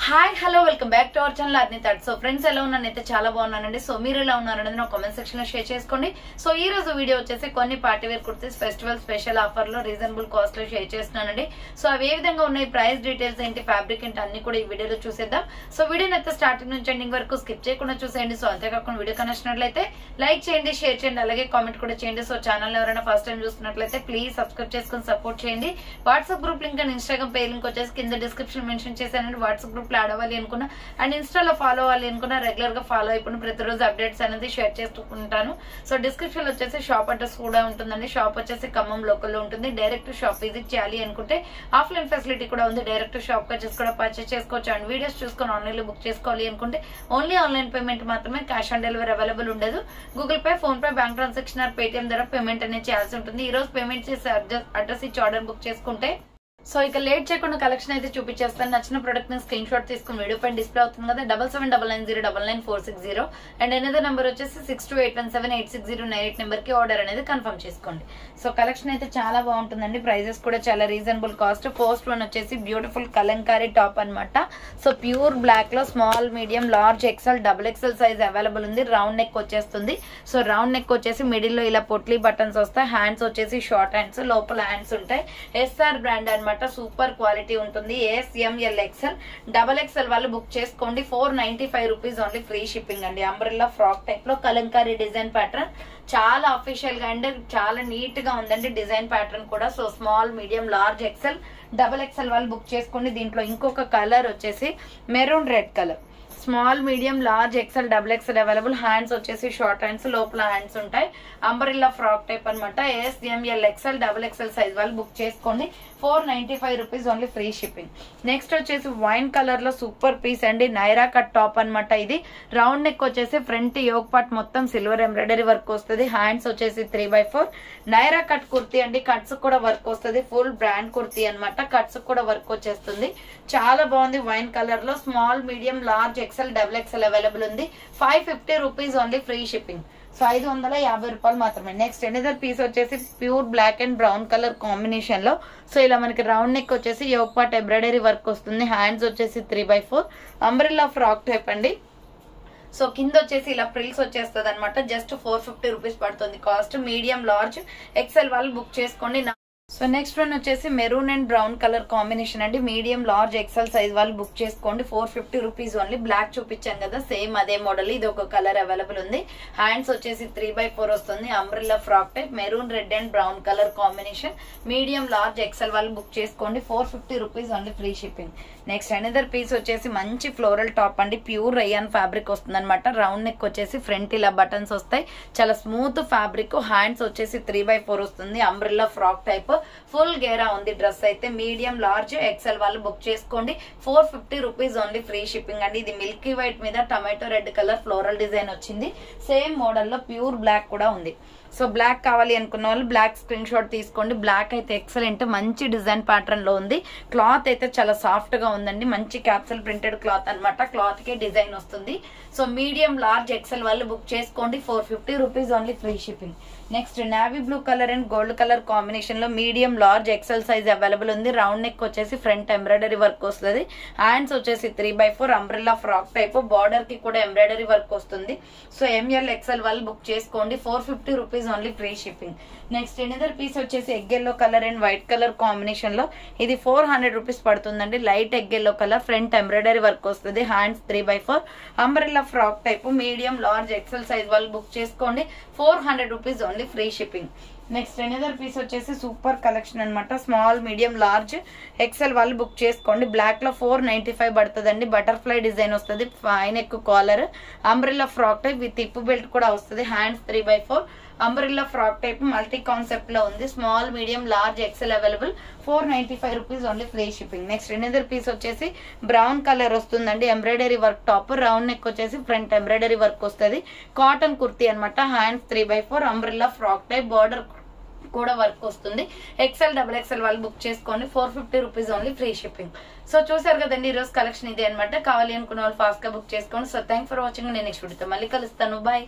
Hi hello welcome back to our channel Arni third. So friends ఎలా ఉన్నానైతే చాలా బాగున్నానండి. సో మీరు ఎలా ఉన్నారనేది నా కామెంట్ సెక్షన్ లో షేర్ చేసుకోండి. సో ఈ రోజు వీడియో వచ్చేసి కొన్ని party wear kurtis festival special offer లో రీజనబుల్ కాస్ట్ లో షేర్ చేస్తున్నానండి. సో అవి ఏ విధంగా ఉన్నాయి, ప్రైస్ డీటెయిల్స్ ఏంటి, ఫ్యాబ్రిక్ ఏంటి అన్ని కూడా ఈ వీడియోలో చూసేద్దాం. సో వీడియోని అయితే స్టార్టింగ్ నుంచి ఎండింగ్ వరకు స్కిప్ చేయకుండా చూసేయండి. సో అంతేకాకుండా వీడియో కనెక్ట్నట్లయితే లైక్ చేయండి, షేర్ చేయండి, అలాగే కామెంట్ కూడా చేయండి. సో ఛానల్ ఎవరైనా ఫస్ట్ టైం చూస్తున్నట్లయితే ప్లీజ్ సబ్స్క్రైబ్ చేసుకుని సపోర్ట్ చేయండి. WhatsApp group link and Instagram page link వచ్చేసి కింద డిస్క్రిప్షన్ మెన్షన్ చేశానండి. వాట్సాప్ గ్రూప్ లో ఆడవాలి అనుకున్నా అండ్ ఇన్స్టాలో ఫాలో అవ్వాలి అనుకున్నా రెగ్యులర్ గా ఫాలో అయిపోయిన ప్రతిరోజు అప్డేట్స్ అనేది షేర్ చేసుకుంటాను. సో డిస్క్రిప్షన్ వచ్చేసి షాప్ అడ్రస్ కూడా ఉంటుందండి. షాప్ వచ్చేసి ఖమ్మం లోకల్ లో ఉంటుంది. డైరెక్ట్ షాప్ విజిట్ చేయాలి అనుకుంటే ఆఫ్లైన్ ఫెసిలిటీ కూడా ఉంది. డైరెక్ట్ షాప్ వచ్చేసి కూడా పర్చేస్ చేసుకోవచ్చు అండ్ వీడియోస్ చూసుకొని ఆన్లైన్ లో బుక్ చేసుకోవాలి అనుకుంటే ఓన్లీ ఆన్లైన్ పేమెంట్ మాత్రమే, క్యాష్ ఆన్ డెలివరీ అవైలబుల్ ఉండదు. Google pay, phone pay, bank transaction are Paytm ద్వారా పేమెంట్ అనేది చేయాల్సి ఉంటుంది. ఈ రోజు పేమెంట్ చేసి అడ్రస్ ఇచ్చి ఆర్డర్ బుక్ చేసుకుంటే సో ఇక లేట్ చేయకుండా కలెక్షన్ అయితే చూపించేస్తాను. నచ్చిన ప్రొడక్ట్ ని స్క్రీన్ షాట్ తీసుకుని వీడియో పైన డిస్ప్లే అవుతుంది కదా, 7799099460 అండ్ ఎనదర్ నెంబర్ వచ్చేసి 6281786098 నెంబర్ కి ఆర్డర్ అనేది కన్ఫర్మ్ చేసుకోండి. సో కలెక్షన్ అయితే చాలా బాగుంటుందండి. ప్రైజెస్ కూడా చాలా రీజనబుల్ కాస్ట్. ఫస్ట్ వన్ వచ్చేసి బ్యూటిఫుల్ కలంకారీ టాప్ అనమాట. సో ప్యూర్ బ్లాక్ లో small, medium, large, XL, double XL size available ఉంది. రౌండ్ నెక్ వచ్చేస్తుంది. సో రౌండ్ నెక్ వచ్చేసి మిడిల్ లో ఇలా పొట్లీ బటన్స్ వస్తాయి. హ్యాండ్స్ వచ్చేసి షార్ట్ హ్యాండ్స్, లోపల హ్యాండ్స్ ఉంటాయి. ఎస్ఆర్ బ్రాండ్ అనమాట. సూపర్ క్వాలిటీ ఉంటుంది. SML XL, డబల్ ఎక్స్ఎల్ వాళ్ళు బుక్ చేసుకోండి. 495 రూపీస్ ఓన్లీ, ఫ్రీ షిప్పింగ్ అండి. అంబ్రెల్లా ఫ్రాక్ టైప్ లో కలంకారీ డిజైన్ ప్యాటర్న్, చాలా అఫీషియల్ గా అండ్ చాలా నీట్ గా ఉందండి డిజైన్ ప్యాటర్న్ కూడా. So small, medium, large, XL, double XL వాళ్ళు బుక్ చేసుకోండి. దీంట్లో ఇంకొక కలర్ వచ్చేసి maroon red colour. Small, medium, large, XL, double XL available. Hands వచ్చేసి షార్ట్ హ్యాండ్స్, లోపల హ్యాండ్స్ ఉంటాయి. అంబ్రెల్లా ఫ్రాక్ టైప్ అనమాట. SML XL, double XL size వాళ్ళు బుక్ చేసుకోండి. 495 rupees only, free shipping. Next వచ్చేసి వైన్ కలర్ లో super piece అండి. Naira cut top అనమాట. ఇది రౌండ్ నెక్ వచ్చేసి ఫ్రంట్ యోక్ పార్ట్ మొత్తం సిల్వర్ ఎంబ్రాయిడరీ వర్క్ వస్తుంది. హ్యాండ్స్ వచ్చేసి 3/4. నైరా కట్ కుర్తీ అండి. కట్స్ కూడా వర్క్ వస్తుంది. ఫుల్ బ్రాండ్ కుర్తీ అనమాట. కట్స్ కూడా వర్క్ వచ్చేస్తుంది. చాలా బాగుంది. వైన్ కలర్ లో small, medium, large, XL, double XL available ఉంది. 550 rupees only, free shipping. So 550 రూపాయలు మాత్రమే. నెక్స్ట్ ఎనదర్ పీస్ వచ్చేసి pure black and brown colour combination లో. సో ఇలా మనకి రౌండ్ నెక్ వచ్చేసి యోక్ పార్ట్ ఎంబ్రాయిడరీ వర్క్ వస్తుంది. హ్యాండ్స్ వచ్చేసి 3/4. అంబ్రెల్లా ఫ్రాక్ టైప్ అండి. సో కింద వచ్చేసి ఇలా ప్రిల్స్ వచ్చేస్తుంది అనమాట. జస్ట్ 450 రూపీస్ పడుతుంది కాస్ట్. మీడియం, లార్జ్, ఎక్సెల్ వాళ్ళు బుక్ చేసుకోండి. సో నెక్స్ట్ వన్ వచ్చేసి maroon and brown colour combination అండి. మీడియం, లార్జ్, ఎక్సెల్ సైజ్ వాళ్ళు బుక్ చేసుకోండి. 450 రూపీస్ ఓన్లీ. బ్లాక్ చూపించాను కదా, సేమ్ అదే మోడల్. ఇది ఒక కలర్ అవైలబుల్ ఉంది. హ్యాండ్స్ వచ్చేసి 3/4 వస్తుంది. Umbrella frock type, maroon red and brown colour combination. Medium, large, XL వాళ్ళు బుక్ చేసుకోండి. 450 rupees only, free shipping. Next another piece వచ్చేసి మంచి ఫ్లోరల్ టాప్ అండి. ప్యూర్ రయాన్ ఫ్యాబ్రిక్ వస్తుంది అనమాట. రౌండ్ నెక్ వచ్చేసి ఫ్రంట్ ఇలా బటన్స్ వస్తాయి. చాలా స్మూత్ ఫ్యాబ్రిక్. హ్యాండ్స్ వచ్చేసి 3/4 వస్తుంది. అంబ్రెల్లా ఫ్రాక్ టైప్, ఫుల్ గేరా ఉంది డ్రెస్ అయితే. మీడియం, లార్జ్, ఎక్సెల్ వాళ్ళు బుక్ చేసుకోండి. 450 రూపీస్ ఓన్లీ, ఫ్రీ షిప్పింగ్ అండి. ఇది మిల్కీ వైట్ మీద tomato red colour floral design వచ్చింది. సేమ్ మోడల్ లో ప్యూర్ బ్లాక్ కూడా ఉంది. సో బ్లాక్ కావాలి అనుకున్న వాళ్ళు బ్లాక్ స్క్రీన్ షాట్ తీసుకోండి. బ్లాక్ అయితే ఎక్సలెంట్, మంచి డిజైన్ ప్యాటర్న్ లో ఉంది. క్లాత్ అయితే చాలా సాఫ్ట్ గా ఉందండి. మంచి క్యాప్సూల్ ప్రింటెడ్ క్లాత్ అనమాట. క్లాత్ కే డిజైన్ వస్తుంది. సో మీడియం, లార్జ్, ఎక్సెల్ వాళ్ళు బుక్ చేసుకోండి. 450 rupees only, free shipping. Next navy blue colour and gold colour combination లో medium, large, XL size available ఉంది. రౌండ్ నెక్ వచ్చేసి ఫ్రంట్ ఎంబ్రాయిడరీ వర్క్ వస్తుంది. Hands వచ్చేసి 3/4. Umbrella frock type, border కి కూడా embroidery work వస్తుంది. సో ML XL వాళ్ళు book చేసుకోండి. 450 rupees only, free shipping. Next another piece వచ్చేసి egg yellow colour and white colour combination లో. ఇది 400 రూపీస్ పడుతుందండి. Light egg yellow colour, front embroidery work వస్తుంది. Hands 3/4. Umbrella frock type, medium, large, XL size వాళ్ళు book చేసుకోండి. 400 rupees only, free shipping. Next another piece వచ్చేసి super collection అనమాట. Small, medium, large, XL వాళ్ళు book చేసుకోండి. Black లో 495 పడుతుందండి. Butterfly design వస్తుంది. Fine neck collar, umbrella frock type with hip belt కూడా వస్తుంది. Hands 3/4. Umbrella frock type multi concept లో ఉంది. Small, medium, large, XL available. 495 rupees only, free shipping. Next another piece వచ్చేసి brown colour వస్తుందండి. Embroidery work top, round neck వచ్చేసి front embroidery work వస్తుంది. Cotton kurti అనమాట. Hands 3/4. Umbrella frock type, border కూడా work వస్తుంది. XL, double XL వాళ్ళు book చేసుకోండి. 450 rupees only, free shipping. So చూసారు కదండి, ఈ రోజు కలెక్షన్ ఇదే అనమాట. కావాలి అనుకున్న వాళ్ళు ఫాస్ట్ గా బుక్ చేసుకోండి. So thank for watching. నేను నెక్స్ట్ వీడియోతో మళ్ళీ కలుస్తాను. బాయ్.